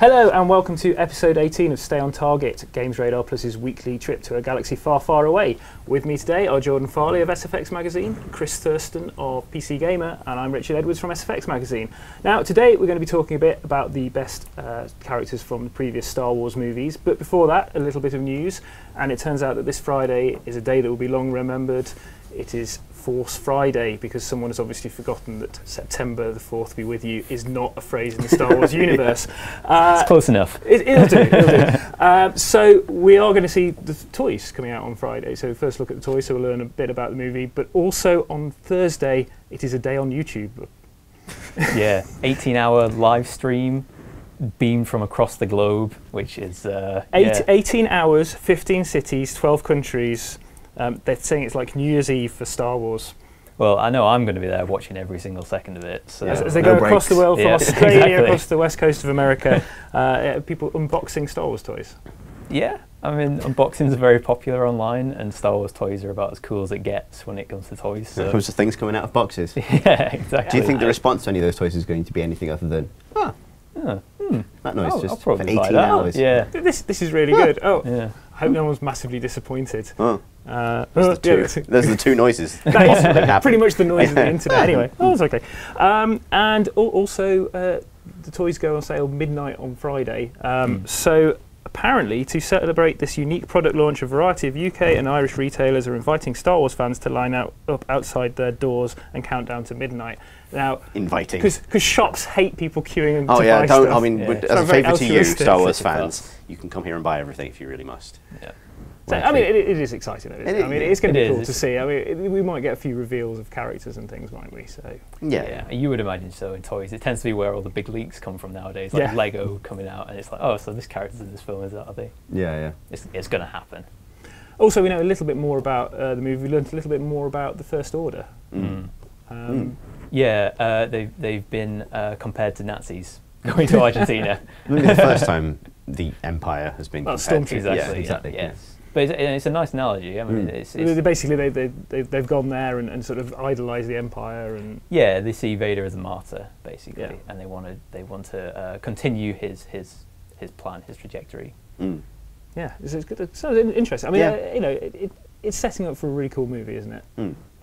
Hello and welcome to episode 18 of Stay on Target, Games Radar Plus's weekly trip to a galaxy far, far away. With me today are Jordan Farley of SFX Magazine, Chris Thurston of PC Gamer, and I'm Richard Edwards from SFX Magazine. Now, today we're going to be talking a bit about the best characters from the previous Star Wars movies, but before that, a little bit of news, and it turns out that this Friday is a day that will be long remembered. It is Force Friday, because someone has obviously forgotten that September the 4th be with you is not a phrase in the Star Wars universe. It's close enough. It'll do. So we are going to see the toys coming out on Friday. So first look at the toys, so we'll learn a bit about the movie. But also on Thursday, it is a day on YouTube. Yeah, 18-hour live stream beamed from across the globe, which is... 18 hours, 15 cities, 12 countries. They're saying it's like New Year's Eve for Star Wars. Well, I know I'm going to be there watching every single second of it. So. As they go across the world, from Australia exactly. across the west coast of America, people unboxing Star Wars toys. Yeah, I mean, unboxings are very popular online, and Star Wars toys are about as cool as it gets when it comes to toys. So. When it comes to things coming out of boxes. Yeah, exactly. Do you think the response to any of those toys is going to be anything other than, that noise just for 18 hours? Yeah. This is really good. Oh, yeah. I hope no one's massively disappointed. Those are the two noises. That is pretty much the noise of the internet. Anyway, it's okay. And also, the toys go on sale midnight on Friday. So apparently, to celebrate this unique product launch, a variety of UK and Irish retailers are inviting Star Wars fans to line up outside their doors and count down to midnight. Now, inviting, because shops hate people queuing to buy buy stuff. stuff. I mean, as a favour to you, Star Wars fans, you can come here and buy everything if you really must. Yeah. So, I mean, it is exciting. Though, isn't it? I mean, it's going to be cool to see. I mean, we might get a few reveals of characters and things, might we? So yeah, you would imagine so in toys. It tends to be where all the big leaks come from nowadays, like Lego coming out, and it's like, oh, so this character's in this film, is that? Are they? Yeah. It's going to happen. Also, we know a little bit more about the movie. We learned a little bit more about the First Order. Yeah, they've been compared to Nazis going to Argentina. The first time the Empire has been compared to. Exactly. Yes. But it's a nice analogy. I mean, it's basically they've gone there and sort of idolised the Empire and they see Vader as a martyr basically, and they want to continue his plan, his trajectory. Yeah, it's good. It sounds interesting. I mean, it's setting up for a really cool movie, isn't it?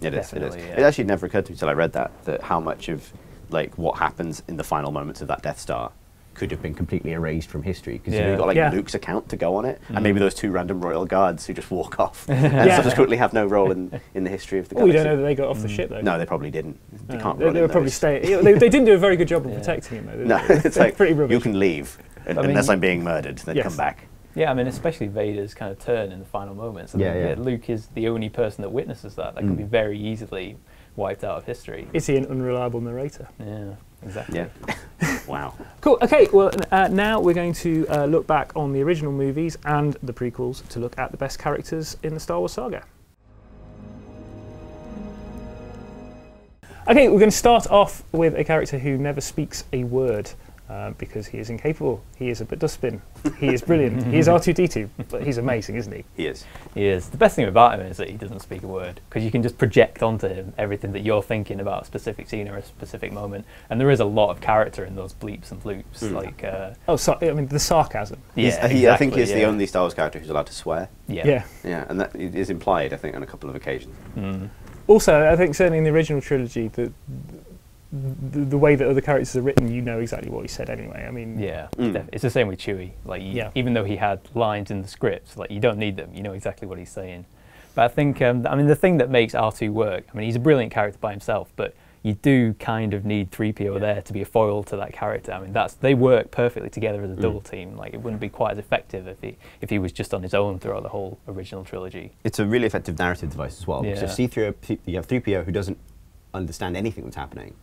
It is. Yeah. It actually never occurred to me until I read that how much of like what happens in the final moments of that Death Star could have been completely erased from history, because you've got like Luke's account to go on it, and maybe those two random royal guards who just walk off and subsequently have no role in the history of the galaxy. We don't know that they got off the ship though. No, they probably didn't. They can't. They were probably staying. They didn't do a very good job of protecting him though. No, it's like pretty rubbish. You can leave unless I'm being murdered, then come back. Yeah, I mean, especially Vader's kind of turn in the final moments. Luke is the only person that witnesses that. That can be very easily wiped out of history. Is he an unreliable narrator? Yeah, exactly. Yeah. Wow. Cool. Okay. Well, now we're going to look back on the original movies and the prequels to look at the best characters in the Star Wars saga. Okay, we're going to start off with a character who never speaks a word. Because he is incapable. He is a dustbin. He is brilliant. He is R2-D2, but he's amazing, isn't he? He is. He is. The best thing about him is that he doesn't speak a word, because you can just project onto him everything that you're thinking about a specific scene or a specific moment. And there is a lot of character in those bleeps and bloops. I mean, the sarcasm. Yeah, I think he's the only Star Wars character who's allowed to swear. Yeah, and that is implied, I think, on a couple of occasions. Also, I think certainly in the original trilogy, the way that other characters are written, you know exactly what he said anyway. I mean, it's the same with Chewie. Like, even though he had lines in the script, like you don't need them. You know exactly what he's saying. But I think, the thing that makes R2 work. I mean, he's a brilliant character by himself, but you do kind of need 3PO there to be a foil to that character. I mean, they work perfectly together as a double team. Like, it wouldn't be quite as effective if he was just on his own throughout the whole original trilogy. It's a really effective narrative device as well. So you have 3PO who doesn't understand anything that's happening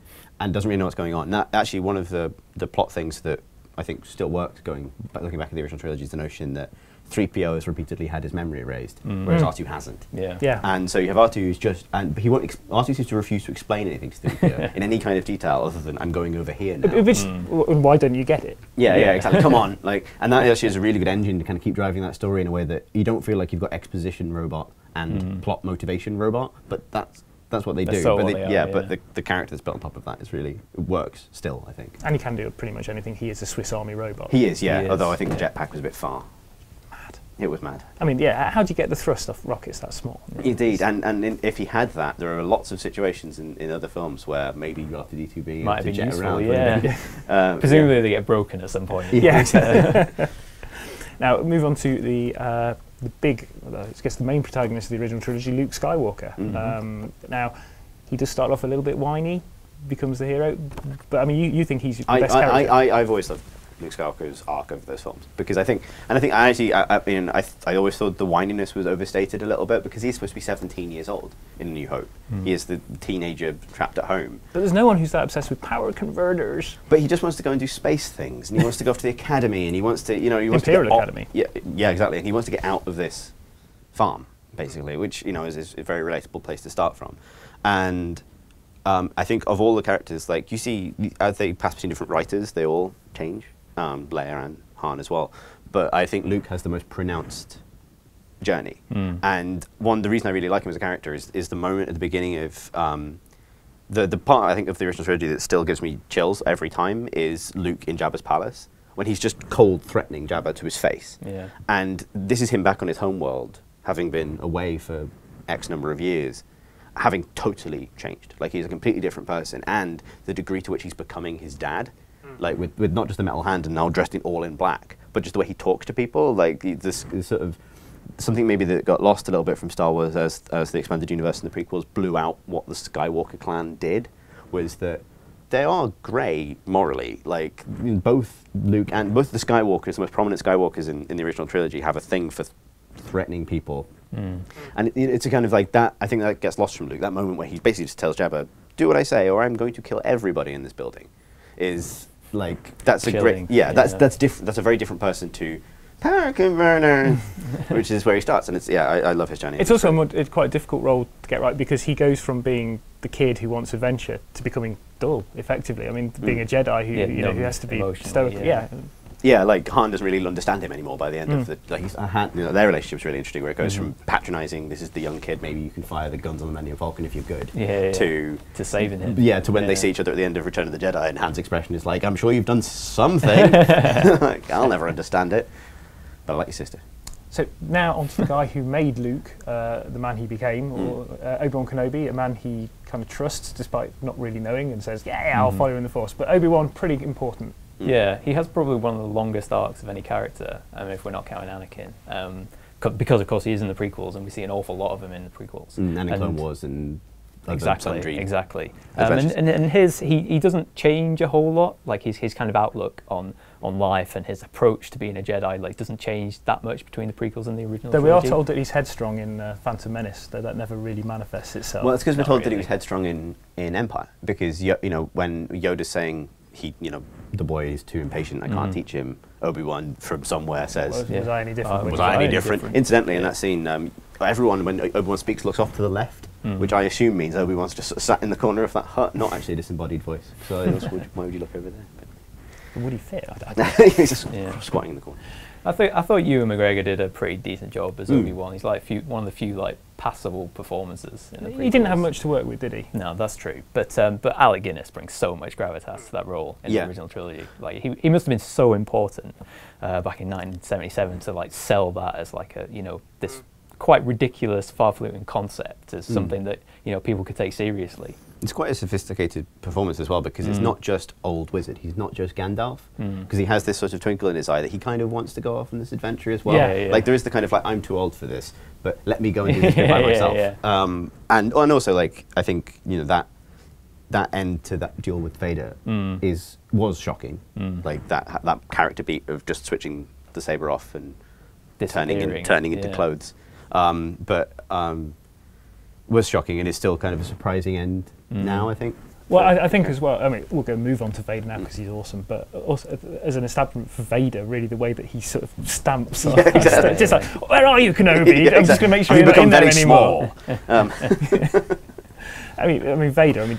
and doesn't really know what's going on. Now, actually, one of the plot things that I think still works, looking back at the original trilogy, is the notion that 3PO has repeatedly had his memory erased, whereas R2 hasn't. Yeah. And so you have R2 who's just, but R2 seems to refuse to explain anything to 3PO in any kind of detail other than I'm going over here now. Why don't you get it? Yeah, exactly. Come on, and that actually is a really good engine to kind of keep driving that story in a way that you don't feel like you've got exposition robot and plot motivation robot, but that's that's what they do. So but but the character that's built on top of that it works still, I think. And he can do pretty much anything. He is a Swiss Army robot. He is, yeah. Although I think the jetpack was a bit far. Mad. It was mad. I mean, yeah. How do you get the thrust off rockets that small? Indeed, and if he had that, there are lots of situations in other films where maybe R2-D2 might have been jet useful, around. yeah. Presumably they get broken at some point. Yeah. Now, move on to the big, I guess the main protagonist of the original trilogy, Luke Skywalker. Now, he does start off a little bit whiny, becomes the hero, but I mean, you think he's the best character? I've always loved Luke Skywalker's arc of those films because I always thought the whininess was overstated a little bit because he's supposed to be 17 years old in A New Hope. He is the teenager trapped at home. But there's no one who's that obsessed with power converters. But he just wants to go and do space things, and he wants to go off to the academy, and he wants to, he wants Imperial to Academy. Yeah, exactly. And he wants to get out of this farm, basically, which is a very relatable place to start from. And I think of all the characters, like you see, as they pass between different writers, they all change. Leia and Han as well. But I think Luke has the most pronounced journey. And the reason I really like him as a character is the moment at the beginning of the part I think of the original trilogy that still gives me chills every time is Luke in Jabba's palace when he's just cold threatening Jabba to his face. Yeah. And this is him back on his homeworld, having been away for X number of years, having totally changed. Like he's a completely different person, and the degree to which he's becoming his dad. Like with not just the metal hand and now dressed all in black, but just the way he talks to people, like this sort of something maybe that got lost a little bit from Star Wars as the expanded universe and the prequels blew out what the Skywalker clan did, was that they are grey morally. Like both Luke and both the Skywalkers, the most prominent Skywalkers in the original trilogy, have a thing for threatening people. And it's a kind of like that, I think that gets lost from Luke, that moment where he basically just tells Jabba, do what I say or I'm going to kill everybody in this building, is like that's Killing. a great that's different. That's a very different person to power converter, which is where he starts. And it's I love his journey. It's also it's quite a difficult role to get right because he goes from being the kid who wants adventure to becoming dull, effectively. I mean, being a Jedi who has to be stoic. Yeah, like Han doesn't really understand him anymore by the end of the. Like their relationship's really interesting, where it goes from patronising, this is the young kid, maybe you can fire the guns on the Millennium Falcon if you're good, to saving him. Yeah, to when they see each other at the end of Return of the Jedi, and Han's expression is like, "I'm sure you've done something." Like, I'll never understand it, but I like your sister. So now on to the guy who made Luke, the man he became, or Obi-Wan Kenobi, a man he kind of trusts despite not really knowing, and says, I'll follow you in the Force. But Obi-Wan, pretty important. Yeah, he has probably one of the longest arcs of any character, if we're not counting Anakin. Because, of course, he is in the prequels, and we see an awful lot of him in the prequels. And Clone Wars and exactly. And he doesn't change a whole lot. Like his kind of outlook on life and his approach to being a Jedi doesn't change that much between the prequels and the original Though trilogy. we are told that he's headstrong in Phantom Menace, though that never really manifests itself. Well, it's because we're told that he was headstrong in Empire, because when Yoda's saying the boy is too impatient, I can't teach him, Obi-Wan from somewhere says, was I any different? Was I any different? Incidentally, in that scene, everyone, when Obi-Wan speaks, looks off to the left, which I assume means Obi-Wan's just sort of sat in the corner of that hut, not actually a disembodied voice. So why would you look over there? But would he fit? I don't He's just squatting in the corner. I thought Ewan McGregor did a pretty decent job as Obi-Wan. He's like one of the few passable performances in the prequels. He didn't have much to work with, did he? No, that's true. But Alec Guinness brings so much gravitas to that role in the original trilogy. Like he must have been so important back in 1977 to sell that as this quite ridiculous, far-fluting concept as something that people could take seriously. It's quite a sophisticated performance as well, because it's not just old wizard. He's not just Gandalf, because he has this sort of twinkle in his eye that he kind of wants to go off on this adventure as well. Like there is the kind of I'm too old for this, but let me go and do this bit by myself. And also I think that end to that duel with Vader was shocking. Like that character beat of just switching the saber off and turning into clothes. Was shocking, and is still kind of a surprising end now, I think. Well, I think as well, I mean, we'll move on to Vader now because he's awesome, but also as an establishment for Vader, really the way that he sort of stamps on just like, where are you, Kenobi? I'm just going to make sure you're not in there anymore. I mean, Vader. I mean,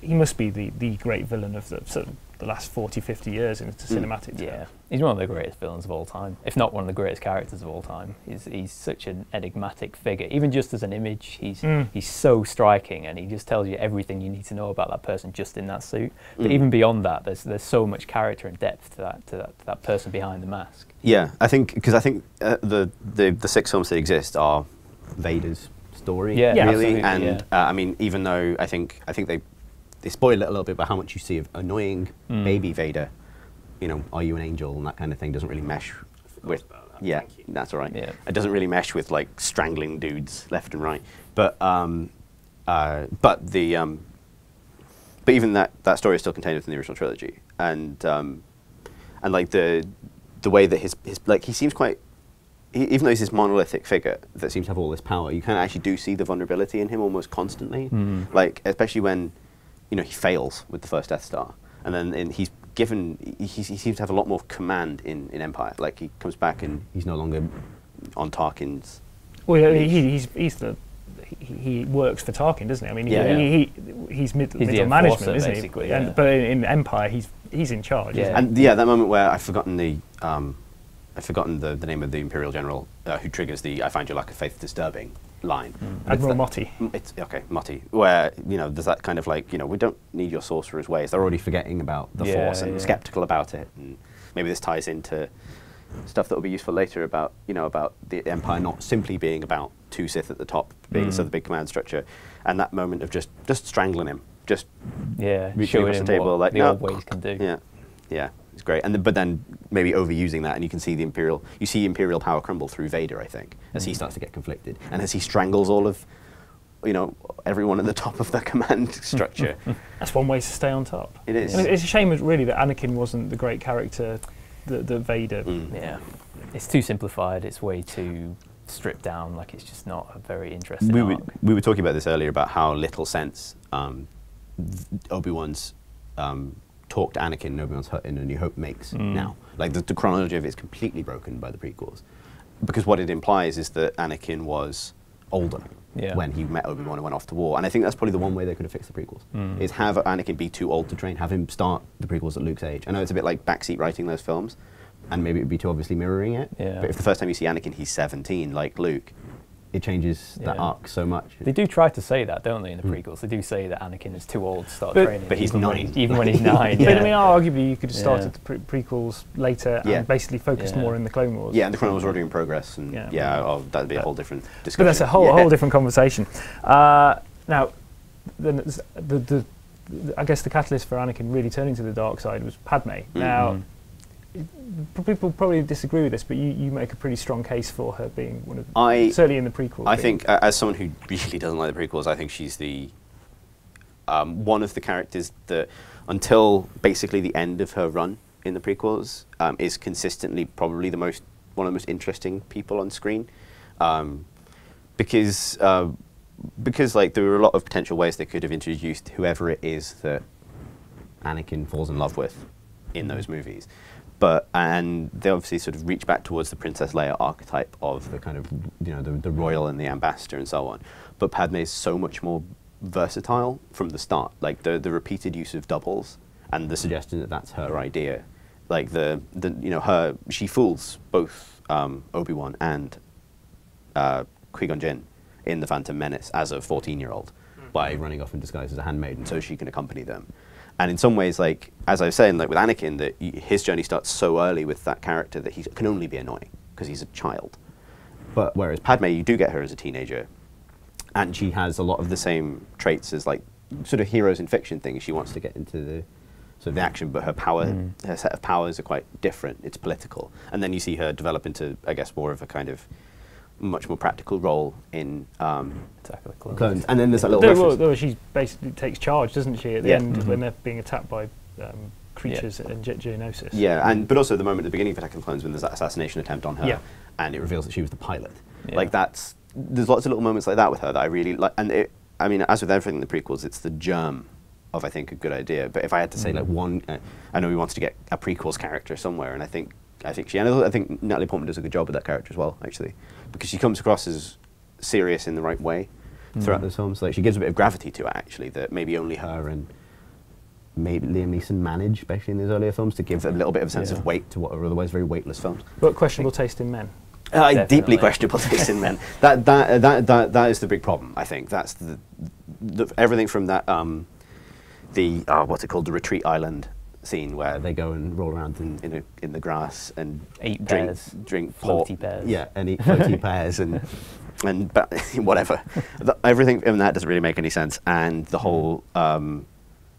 he must be the great villain of the last 40, 50 years in cinematic. Yeah, he's one of the greatest villains of all time, if not one of the greatest characters of all time. He's such an enigmatic figure. Even just as an image, he's so striking, and he just tells you everything you need to know about that person just in that suit. But even beyond that, there's so much character and depth to that person behind the mask. Yeah, I think the 6 films that exist are Vader's story, really, and I mean, even though I think they spoil it a little bit by how much you see of annoying baby Vader, you know, are you an angel and that kind of thing doesn't really mesh with. Yeah, that's all right. Yeah. It doesn't really mesh with like strangling dudes left and right, but even that story is still contained within the original trilogy, and like the way that his like he seems quite. Even though he's this monolithic figure that seems to have all this power, you kind of actually do see the vulnerability in him almost constantly. Like, especially when, you know, he fails with the first Death Star, and then he seems to have a lot more command in Empire. Like, he comes back and he's no longer on Tarkin's. Well, he works for Tarkin, doesn't he? I mean, he's middle management, isn't he? Yeah. But in Empire, he's in charge. Yeah. Isn't And that moment where I've forgotten the name of the Imperial General who triggers the "I find your lack of faith disturbing" line. Admiral Motti. It's okay, Motti. Where, you know, there's that kind of like, you know, we don't need your sorcerer's ways. They're already forgetting about the Force and skeptical about it. And maybe this ties into stuff that will be useful later about, you know, about the Empire not simply being about 2 Sith at the top, being the big command structure, and that moment of just strangling him, just reaching across the table, like the old ways can do. Yeah. It's great, but then maybe overusing that, and you can see Imperial power crumble through Vader, I think, as he starts to get conflicted, and as he strangles all of, you know, everyone at the top of the command structure. That's one way to stay on top. It is. And it's a shame, really, that Anakin wasn't the great character that Vader. Yeah, it's too simplified. It's way too stripped down. Like, it's just not a very interesting arc. We were talking about this earlier about how little sense Obi-Wan's talk to Anakin and Obi-Wan's in A New Hope makes now. Like, the chronology of it is completely broken by the prequels, because what it implies is that Anakin was older when he met Obi-Wan and went off to war. And I think that's probably the one way they could have fixed the prequels, is have Anakin be too old to train, have him start the prequels at Luke's age. I know it's a bit like backseat writing those films, and maybe it would be too obviously mirroring it, but if the first time you see Anakin he's 17 like Luke, it changes that arc so much. They do try to say that, don't they, in the prequels? They do say that Anakin is too old to start training. But he's 9. Even when he's 9. But I mean, arguably, you could have started the prequels later and basically focused more in the Clone Wars. Yeah, and the Clone Wars were already in progress, and that'd be a whole different discussion. But that's a whole different conversation. Now, I guess the catalyst for Anakin really turning to the dark side was Padme. Now, people probably disagree with this, but you make a pretty strong case for her being one of certainly in the prequels. I think, as someone who really doesn't like the prequels, I think she's the one of the characters that, until basically the end of her run in the prequels, is consistently probably one of the most interesting people on screen, because like there were a lot of potential ways they could have introduced whoever it is that Anakin falls in love with in those movies. And they obviously sort of reach back towards the Princess Leia archetype of the kind of, you know, the royal and the ambassador and so on. But Padme is so much more versatile from the start. Like the repeated use of doubles and the suggestion that that's her idea. Like she fools both Obi-Wan and Qui-Gon Jinn in The Phantom Menace as a 14-year-old by running off in disguise as a handmaiden so she can accompany them. And in some ways, like, as I was saying, like with Anakin, that his journey starts so early with that character that he can only be annoying because he's a child. But whereas Padme, you do get her as a teenager, and she has a lot of the same traits as like sort of heroes in fiction things. She wants to get into the sort of the action, but her set of powers are quite different. It's political, and then you see her develop into, I guess, more of a kind of much more practical role in Attack of the Clones. And then there's that little reference. Though she basically takes charge, doesn't she, at the end when they're being attacked by creatures and Geonosis. Yeah, but also the moment at the beginning of Attack of the Clones when there's that assassination attempt on her, and it reveals that she was the pilot. Yeah. Like there's lots of little moments like that with her that I really like. And I mean, as with everything in the prequels, it's the germ of, I think, a good idea. But if I had to say like one, I know he wants to get a prequels character somewhere, and I think I think Natalie Portman does a good job with that character as well, actually, because she comes across as serious in the right way, throughout those films. Like she gives a bit of gravity to it, actually, that maybe only her and maybe Liam Neeson manage, especially in those earlier films, to give a little bit of a sense of weight to what are otherwise very weightless films. But questionable taste in men. Deeply questionable taste in men. That is the big problem. I think that's the everything from that what's it called, the retreat island scene where they go and roll around in the grass and drink floaty pears. Yeah, and eat floaty pears and whatever. Everything in that doesn't really make any sense. And the whole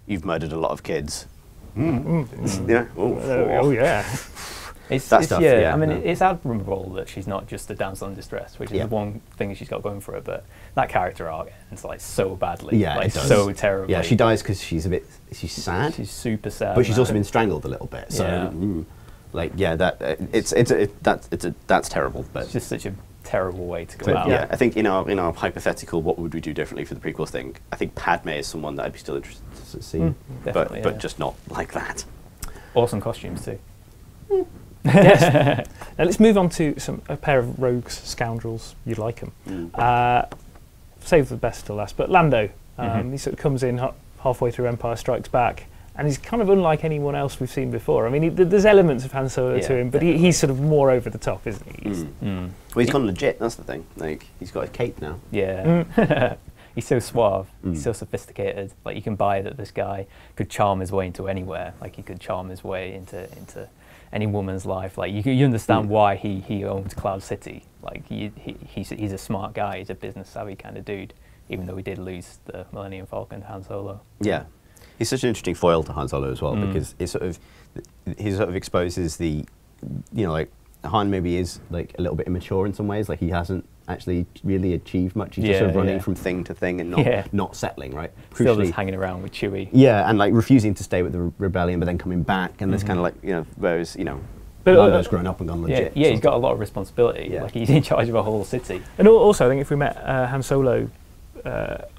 you've murdered a lot of kids. Yeah. Oh yeah. It's stuff, I mean, it's admirable that she's not just a damsel in distress, which is the one thing she's got going for her. But that character arc ends like so badly, so terribly. Yeah, she dies because she's sad. She's super sad, but she's also been strangled a little bit. So, that's terrible. But it's just such a terrible way to go out. Yeah, I think in our hypothetical, what would we do differently for the prequels thing? I think Padme is someone that I'd be still interested to see, but just not like that. Awesome costumes too. Yes. Now let's move on to a pair of rogues, scoundrels. You'd like them. Save the best till last. But Lando, he sort of comes in halfway through Empire Strikes Back, and he's kind of unlike anyone else we've seen before. I mean, there's elements of Han Solo to him, but he's sort of more over the top, isn't he? Well, he's gone legit. That's the thing. Like, he's got a cape now. Yeah. He's so suave. He's so sophisticated. Like, you can buy that this guy could charm his way into anywhere. Like, he could charm his way into any woman's life. Like, you understand why he owns Cloud City. Like, he's a smart guy. He's a business savvy kind of dude. Even though we did lose the Millennium Falcon to Han Solo. Yeah, he's such an interesting foil to Han Solo as well, because he sort of exposes the, like, Han maybe is like a little bit immature in some ways. Like, he hasn't actually really achieved much. He's just sort of running from thing to thing and not settling, right? Still just hanging around with Chewie. Yeah, and like refusing to stay with the rebellion, but then coming back, and there's kind of like, whereas, Lando's grown up and gone legit. Yeah, he's got a lot of responsibility. Yeah. Like, he's in charge of a whole city. And also, I think if we met Han Solo,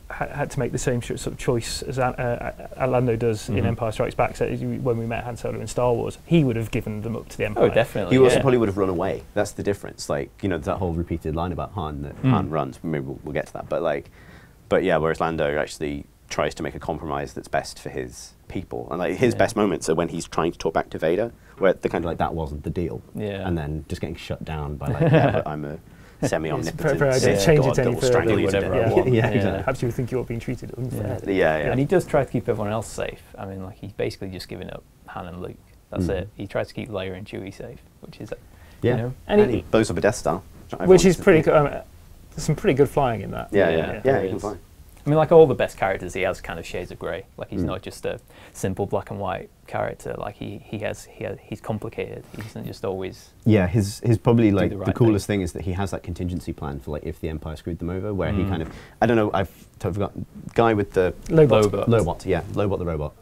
had to make the same sort of choice as Lando does in Empire Strikes Back. So when we met Han Solo in Star Wars, he would have given them up to the Empire. Oh, definitely. He also probably would have run away. That's the difference. Like, that whole repeated line about Han, that Han runs. Maybe we'll get to that. But yeah, whereas Lando actually tries to make a compromise that's best for his people. And like his best moments are when he's trying to talk back to Vader, where they're kind of like, that wasn't the deal. Yeah. And then just getting shut down by like, but I'm a semi-omnipotent change it that will strangle you to whatever death. I want. Exactly. Perhaps you would think you're being treated unfairly. Yeah. And he does try to keep everyone else safe. I mean, like, he's basically just giving up Han and Luke. That's it. He tries to keep Leia and Chewie safe, which is, and he blows up a Death Star. Which is pretty good. There's some pretty good flying in that. Yeah, he can fly. I mean, like all the best characters, he has kind of shades of grey. Like, he's not just a simple black and white character. Like, he's complicated. He doesn't just always. Yeah, his probably like the coolest thing is that he has that contingency plan for like if the Empire screwed them over, where he kind of, I don't know, I've totally forgotten, guy with the Lobot, Lobot the robot.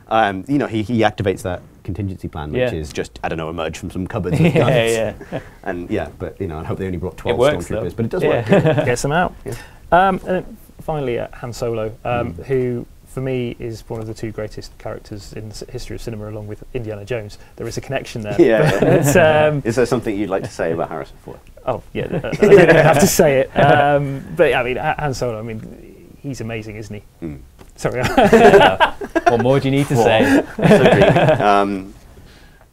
He activates that contingency plan, which is just, I don't know, emerge from some cupboards with guns. And but I hope they only brought 12 stormtroopers, but it does work. Gets them out. And then finally, Han Solo, who for me is one of the two greatest characters in the history of cinema, along with Indiana Jones. There is a connection there. Is there something you'd like to say about Harrison Ford? Oh yeah, I don't have to say it. But I mean, Han Solo, I mean, he's amazing, isn't he? Sorry. What more do you need to say?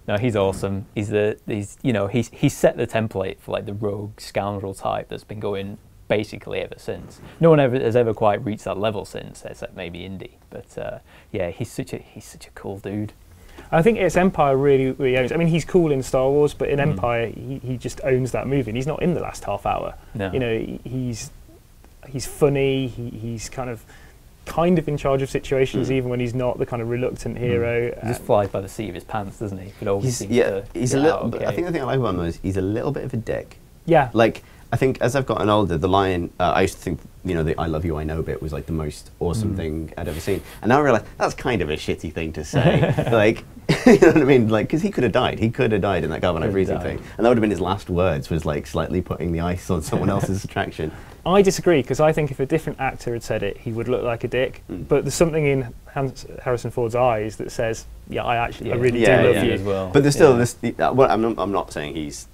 No, he's awesome. He's set the template for like the rogue scoundrel type that's been going basically ever since. No one has ever quite reached that level since, except maybe Indy. But he's such a cool dude. I think it's Empire really owns. I mean, he's cool in Star Wars, but in Empire, he just owns that movie. And he's not in the last half hour. No. He's funny. He's kind of in charge of situations, even when he's not the kind of reluctant hero. He just flies by the seat of his pants, doesn't he? He's a little. I think the thing I like about him is he's a little bit of a dick. Yeah. Like, I think as I've gotten older, the line, I used to think, the I love you, I know bit was like the most awesome thing I'd ever seen. And now I realise that's kind of a shitty thing to say. Like, you know what I mean? Like, because he could have died. He could have died in that carbonite freezing thing. And that would have been his last words, was like slightly putting the ice on someone else's attraction. I disagree, because I think if a different actor had said it, he would look like a dick. But there's something in Harrison Ford's eyes that says, I really do love you. As well. But there's still this. I'm not saying he's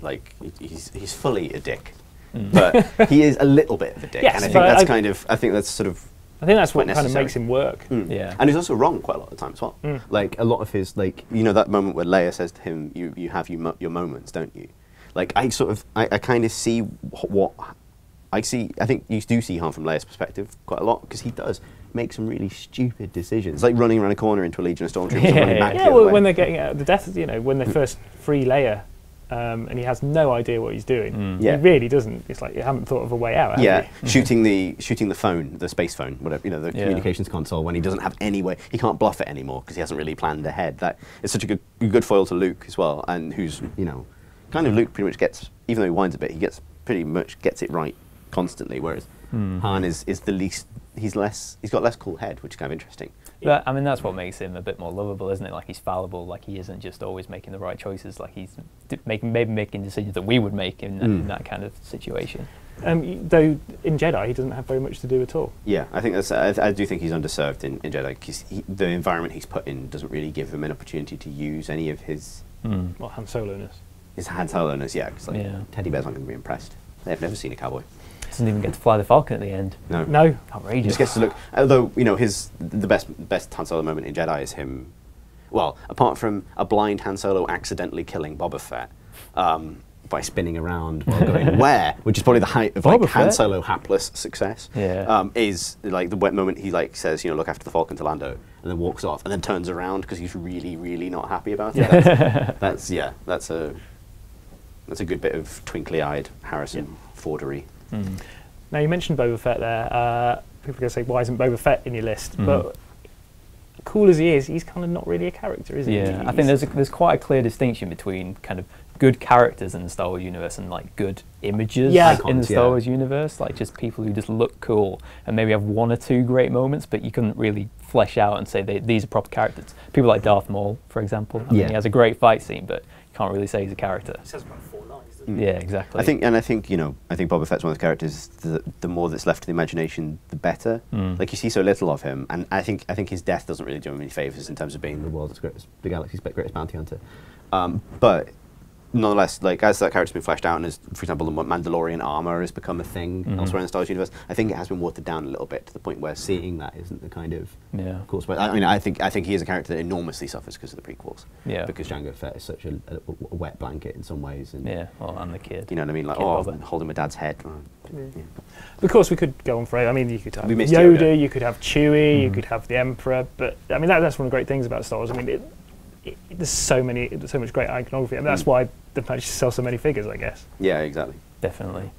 fully a dick. but he is a little bit of a dick, yes, and I think that's what kind of makes him work. Yeah, and he's also wrong quite a lot of the time as well. Like a lot of his, like, you know, that moment where Leia says to him, "You have your moments, don't you?" Like I kind of see what I see. I think you do see Han from Leia's perspective quite a lot, because he does make some really stupid decisions, like running around a corner into a Legion of Stormtroopers and running back the other way. When they're getting out of the death, you know, when they first free Leia, and he has no idea what he's doing. He really doesn't. It's like you haven't thought of a way out. Have you? shooting the phone, the space phone, whatever, you know, the communications console, when he doesn't have any way, he can't bluff it anymore because he hasn't really planned ahead. That is such a good foil to Luke as well, and who's, you know, kind of Luke pretty much gets, even though he whines a bit, he pretty much gets it right constantly, whereas Han is the least. He's got less cool head, which is kind of interesting. But I mean, that's what makes him a bit more lovable, isn't it? Like, he's fallible. Like, he isn't just always making the right choices. Like, he's making decisions that we would make in that kind of situation. Though in Jedi, he doesn't have very much to do at all. Yeah, I think I do think he's underserved in Jedi, because the environment he's put in doesn't really give him an opportunity to use any of his Well, Han Solo-ness. His Han Solo-ness, yeah. Because teddy bears aren't going to be impressed. They've never seen a cowboy. Doesn't even get to fly the Falcon at the end. No. Outrageous. Just gets to look. Although, you know, the best Han Solo moment in Jedi is him. Well, apart from a blind Han Solo accidentally killing Boba Fett by spinning around while going where, which is probably the height of like Han Solo hapless success. Is like the wet moment he like says, you know, look after the Falcon to Lando, and then walks off, and then turns around because he's really, really not happy about it. That's a good bit of twinkly-eyed Harrison Fordery. Now, you mentioned Boba Fett there. People are going to say, why isn't Boba Fett in your list? But cool as he is, he's kind of not really a character, is he? Yeah, I think there's quite a clear distinction between kind of good characters in the Star Wars universe and like good images in the Star Wars universe. Like, just people who just look cool and maybe have one or two great moments, but you couldn't really flesh out and say these are proper characters. People like Darth Maul, for example. I mean, he has a great fight scene, but you can't really say he's a character. He says about 4 lines, doesn't he? Yeah, exactly. I think Boba Fett's one of the characters. The more that's left to the imagination, the better. Like, you see so little of him, and I think his death doesn't really do him any favors in terms of being the galaxy's greatest bounty hunter. But nonetheless, like, as that character's been fleshed out, and as, for example, the Mandalorian armor has become a thing elsewhere in the Star Wars universe, I think it has been watered down a little bit to the point where seeing that isn't the kind of cool spot. I mean, I think he is a character that enormously suffers because of the prequels. Yeah. Because Jango Fett is such a wet blanket in some ways. And well, and the kid. You know what I mean? Like, holding my dad's head. Of course, we could go on forever. I mean, you could have Yoda, you could have Chewie, you could have the Emperor. But I mean, that's one of the great things about Star Wars. I mean, there's so much great iconography. I mean, that's why they've managed to sell so many figures, I guess. Yeah, exactly. Definitely.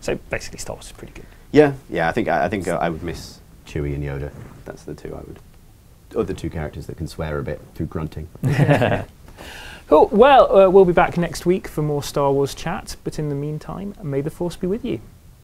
So basically, Star Wars is pretty good. Yeah. I think I would miss Chewie and Yoda. That's the two I would. Or the two characters that can swear a bit through grunting. Cool. Well, we'll be back next week for more Star Wars chat. But in the meantime, may the Force be with you.